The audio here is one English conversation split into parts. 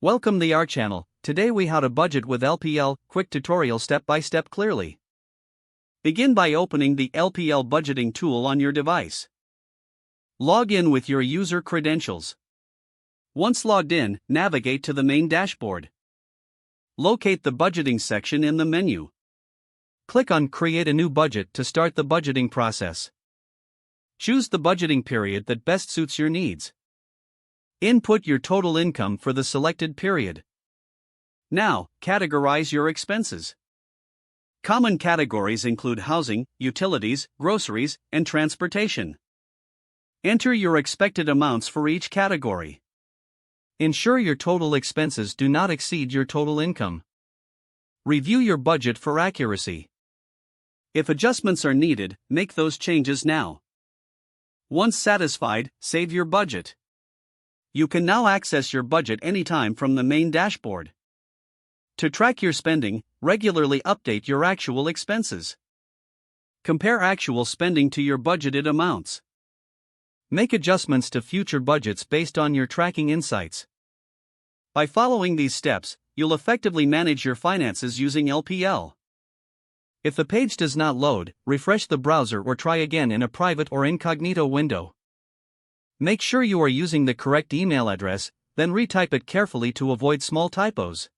Welcome to our channel. Today we how to budget with LPL, quick tutorial step by step clearly. Begin by opening the LPL budgeting tool on your device. Log in with your user credentials. Once logged in, navigate to the main dashboard. Locate the budgeting section in the menu. Click on Create a new budget to start the budgeting process. Choose the budgeting period that best suits your needs. Input your total income for the selected period. Now, categorize your expenses. Common categories include housing, utilities, groceries, and transportation. Enter your expected amounts for each category. Ensure your total expenses do not exceed your total income. Review your budget for accuracy. If adjustments are needed, make those changes now. Once satisfied, save your budget. You can now access your budget anytime from the main dashboard. To track your spending, regularly update your actual expenses. Compare actual spending to your budgeted amounts. Make adjustments to future budgets based on your tracking insights. By following these steps, you'll effectively manage your finances using LPL. If the page does not load, refresh the browser or try again in a private or incognito window. Make sure you are using the correct email address, then retype it carefully to avoid small typos.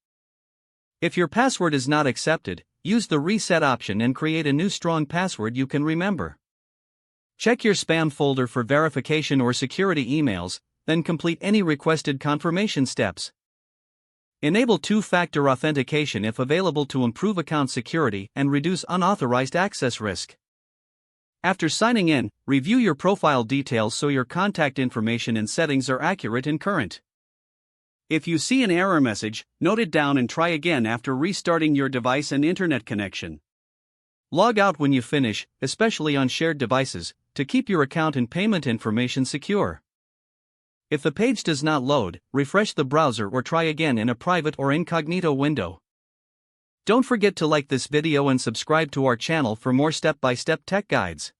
If your password is not accepted, use the reset option and create a new strong password you can remember. Check your spam folder for verification or security emails, then complete any requested confirmation steps. Enable two-factor authentication if available to improve account security and reduce unauthorized access risk. After signing in, review your profile details so your contact information and settings are accurate and current. If you see an error message, note it down and try again after restarting your device and internet connection. Log out when you finish, especially on shared devices, to keep your account and payment information secure. If the page does not load, refresh the browser or try again in a private or incognito window. Don't forget to like this video and subscribe to our channel for more step-by-step tech guides.